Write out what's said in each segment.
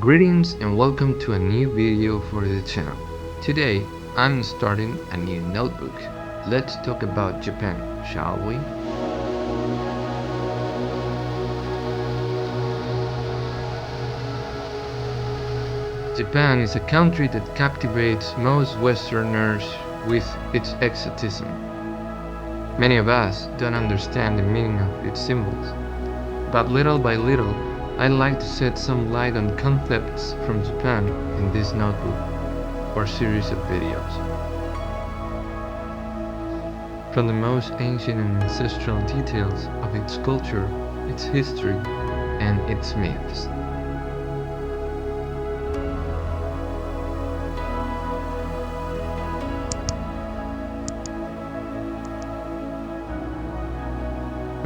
Greetings and welcome to a new video for the channel. Today, I'm starting a new notebook. Let's talk about Japan, shall we? Japan is a country that captivates most Westerners with its exotism. Many of us don't understand the meaning of its symbols, but little by little, I'd like to shed some light on concepts from Japan in this notebook or series of videos. From the most ancient and ancestral details of its culture, its history, and its myths.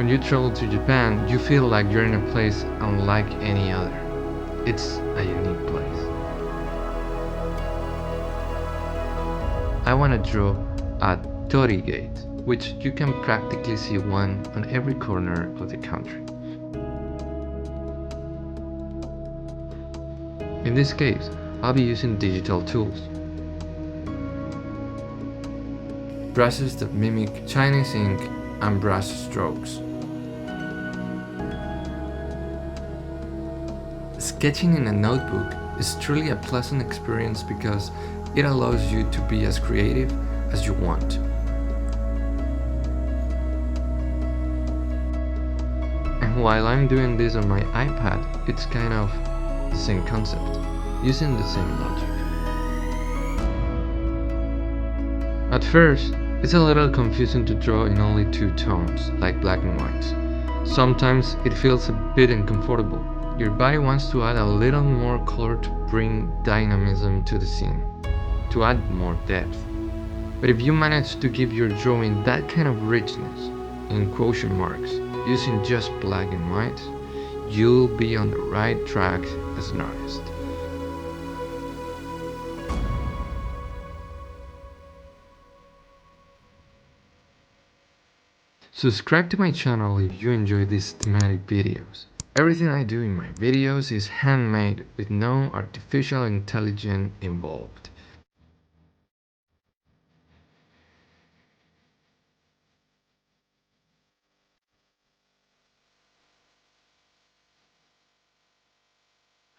When you travel to Japan, you feel like you're in a place unlike any other. It's a unique place. I want to draw a TORII gate, which you can practically see one on every corner of the country. In this case, I'll be using digital tools. Brushes that mimic Chinese ink and brush strokes. Sketching in a notebook is truly a pleasant experience because it allows you to be as creative as you want. And while I'm doing this on my iPad, it's kind of the same concept, using the same logic. At first, it's a little confusing to draw in only two tones, like black and white. Sometimes it feels a bit uncomfortable. Your body wants to add a little more color to bring dynamism to the scene, to add more depth. But if you manage to give your drawing that kind of richness, in quotation marks, using just black and white, you'll be on the right track as an artist. Subscribe to my channel if you enjoy these thematic videos. Everything I do in my videos is handmade with no artificial intelligence involved.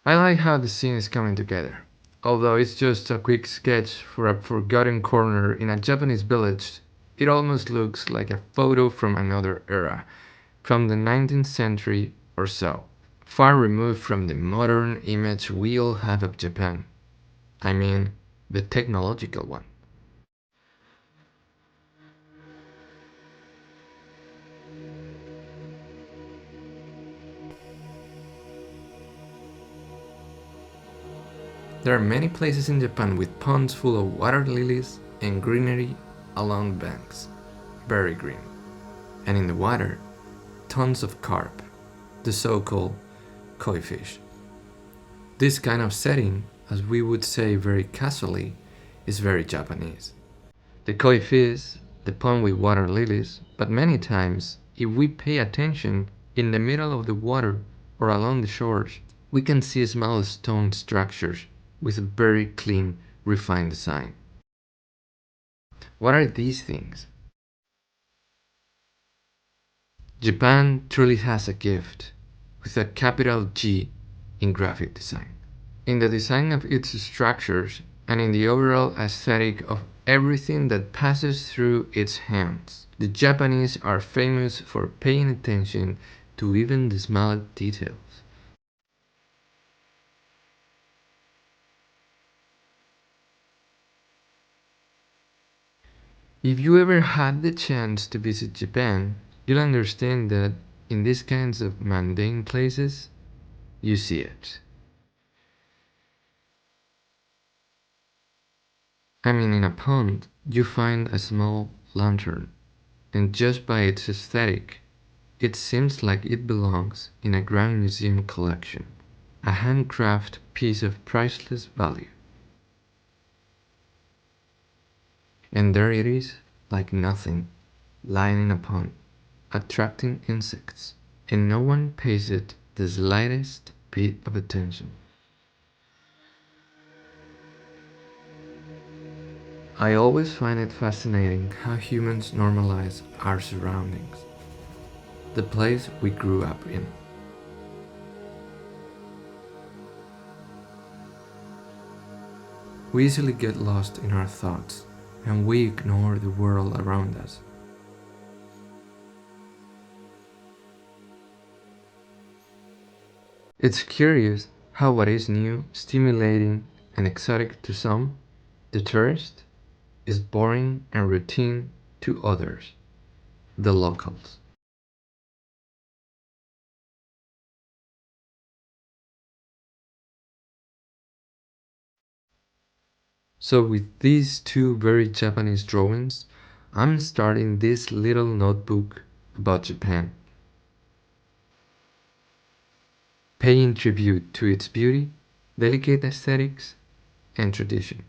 I like how the scene is coming together. Although it's just a quick sketch for a forgotten corner in a Japanese village, it almost looks like a photo from another era, from the 19th century or so, far removed from the modern image we all have of Japan. I mean, the technological one. There are many places in Japan with ponds full of water lilies and greenery along banks, very green. And in the water, tons of carp, the so-called koi fish. This kind of setting, as we would say very casually, is very Japanese. The koi fish, the pond with water lilies, but many times, if we pay attention, in the middle of the water or along the shores, we can see small stone structures with a very clean, refined design. What are these things? Japan truly has a gift, with a capital G in graphic design. In the design of its structures and in the overall aesthetic of everything that passes through its hands. The Japanese are famous for paying attention to even the smallest details. If you ever had the chance to visit Japan, you'll understand that in these kinds of mundane places, you see it. I mean, in a pond, you find a small lantern, and just by its aesthetic, it seems like it belongs in a grand museum collection, a handcrafted piece of priceless value. And there it is, like nothing, lying in a pond, attracting insects, and no one pays it the slightest bit of attention. I always find it fascinating how humans normalize our surroundings, the place we grew up in. We easily get lost in our thoughts and we ignore the world around us. It's curious how what is new, stimulating, and exotic to some, the tourist, is boring and routine to others, the locals. So with these two very Japanese drawings, I'm starting this little notebook about Japan, paying tribute to its beauty, delicate aesthetics, and tradition.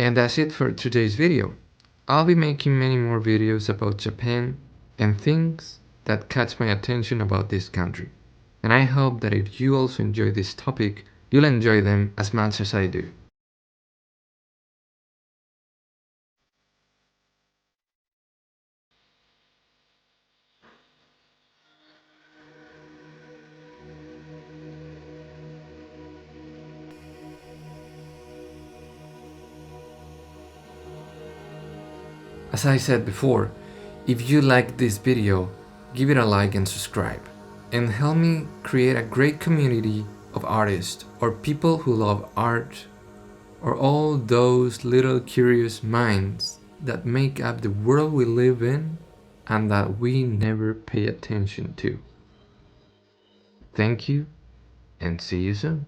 And that's it for today's video. I'll be making many more videos about Japan and things that catch my attention about this country. And I hope that if you also enjoy this topic, you'll enjoy them as much as I do. As I said before, if you liked this video, give it a like and subscribe. And help me create a great community of artists or people who love art or all those little curious minds that make up the world we live in and that we never pay attention to. Thank you and see you soon.